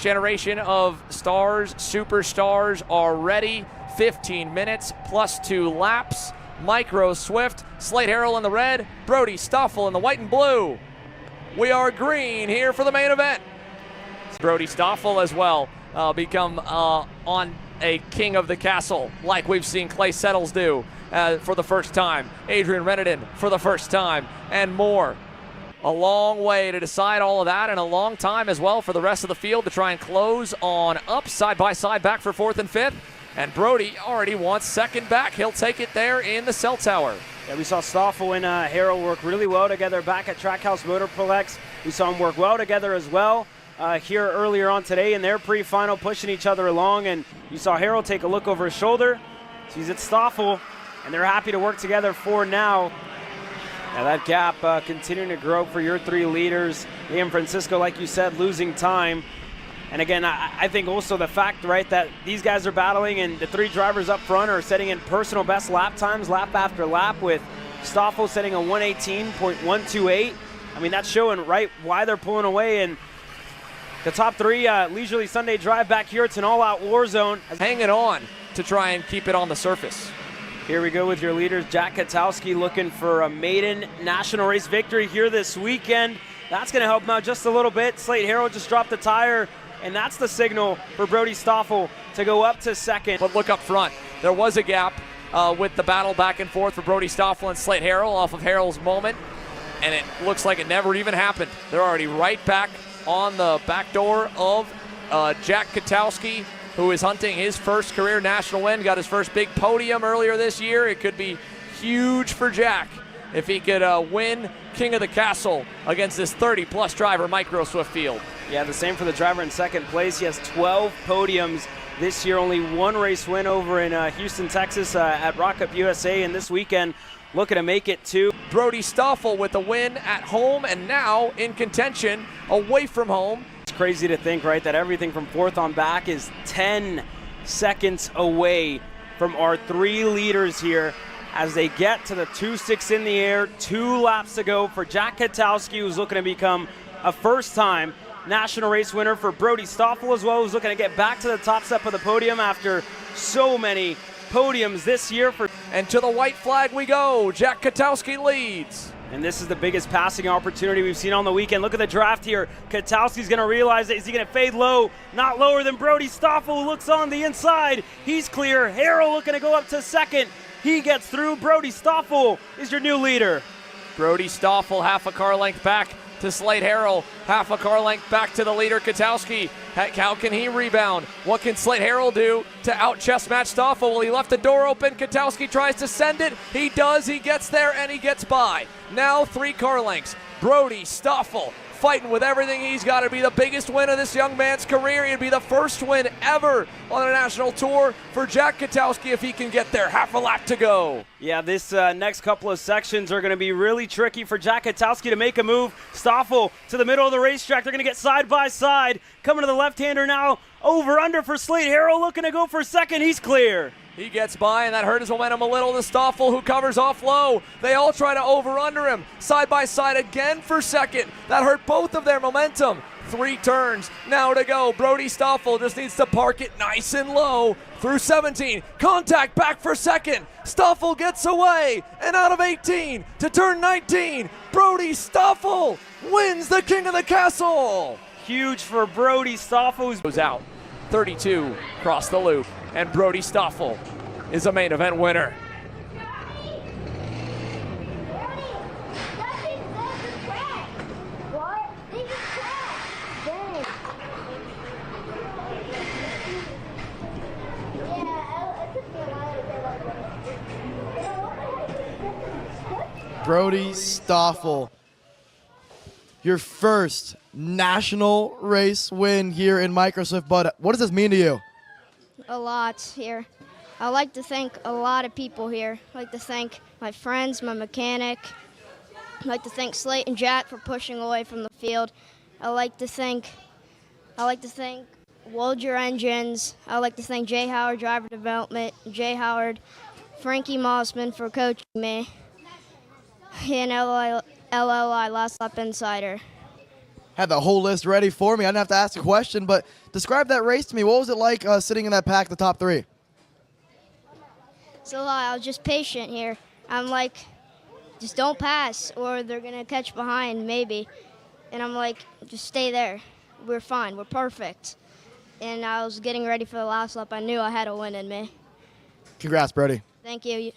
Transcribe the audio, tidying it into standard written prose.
Generation of stars, superstars are ready. 15 minutes plus 2 laps. Micro Swift, Slate Harrell in the red, Brody Stoffel in the white and blue. We are green here for the main event. Brody Stoffel as well become on a king of the castle like we've seen Clay Settles do for the first time. Adrian Reneden for the first time and more. A long way to decide all of that, and a long time as well for the rest of the field to try and close on up, side by side back for 4th and 5th. And Brody already wants second back. He'll take it there in the cell tower. Yeah, we saw Stoffel and Harrell work really well together back at Trackhouse Motorplex. We saw them work well together as well here earlier on today in their pre-final, pushing each other along. And you saw Harrell take a look over his shoulder, sees it's Stoffel, and they're happy to work together for now. Now that gap continuing to grow for your 3 leaders. Liam Francisco, like you said, losing time. And again, I think also the fact, right, that these guys are battling and the 3 drivers up front are setting in personal best lap times lap after lap, with Stoffel setting a 1:18.128. I mean, that's showing right why they're pulling away. And the top 3 leisurely Sunday drive back here. It's an all-out war zone. Hanging on to try and keep it on the surface. Here we go with your leaders. Jack Katowski looking for a maiden national race victory here this weekend. That's going to help him out just a little bit. Slate Harrell just dropped the tire, and that's the signal for Brody Stoffel to go up to second. But look up front. There was a gap with the battle back and forth for Brody Stoffel and Slate Harrell off of Harrell's moment, and it looks like it never even happened. They're already right back on the back door of Jack Katowski, who is hunting his first career national win, got his first big podium earlier this year. It could be huge for Jack if he could win King of the Castle against this 30-plus driver Micro Swift field. Yeah, the same for the driver in second place. He has 12 podiums this year, only 1 race win over in Houston, Texas at Rock Up USA, and this weekend looking to make it 2. Brody Stoffel with a win at home and now in contention away from home. Crazy to think, right, that everything from 4th on back is 10 seconds away from our 3 leaders here as they get to the 2.6 in the air. 2 laps to go for Jack Katowski, who's looking to become a first-time national race winner, for Brody Stoffel as well, who's looking to get back to the top step of the podium after so many podiums this year. And to the white flag we go. Jack Katowski leads. And this is the biggest passing opportunity we've seen on the weekend. Look at the draft here. Katowski's going to realize it. Is he going to fade low? Not lower than Brody Stoffel, who looks on the inside. He's clear. Harrell looking to go up to second. He gets through. Brody Stoffel is your new leader. Brody Stoffel half a car length back to Slate Harrell, half a car length back to the leader Katowski. How can he rebound? What can Slate Harrell do to out-chest match Stoffel? Well, he left the door open. Katowski tries to send it. He does. He gets there, and he gets by. Now 3 car lengths. Brody Stoffel fighting with everything he's got. It'd be the biggest win of this young man's career. It'd be the first win ever on a national tour for Jack Katowski if he can get there. Half a lap to go. Yeah, this next couple of sections are going to be really tricky for Jack Katowski to make a move. Stoffel to the middle of the racetrack. They're going to get side by side. Coming to the left-hander now. Over under for Slate Harrell, looking to go for second. He's clear. He gets by, and that hurt his momentum a little. The Stoffel, who covers off low. They all try to over-under him. Side by side again for second. That hurt both of their momentum. 3 turns now to go. Brody Stoffel just needs to park it nice and low through 17. Contact back for second. Stoffel gets away, and out of 18 to turn 19. Brody Stoffel wins the King of the Castle. Huge for Brody Stoffel. Goes out. 32 across the loop. And Brody Stoffel is a main event winner. Brody Stoffel, your first national race win here in Micro Swift, but what does this mean to you? A lot here. I'd like to thank a lot of people here. I'd like to thank my friends, my mechanic. I'd like to thank Slate and Jack for pushing away from the field. I'd like to thank Wold Your Engines. I'd like to thank Jay Howard, Driver Development, Jay Howard, Frankie Mossman for coaching me, and LLI Last Lap Insider. had the whole list ready for me. I didn't have to ask a question, but describe that race to me. What was it like sitting in that pack, the top 3? So I was just patient here. I'm like, just don't pass or they're going to catch behind maybe. And I'm like, just stay there. We're fine. We're perfect. And I was getting ready for the last lap. I knew I had a win in me. Congrats, Brody. Thank you.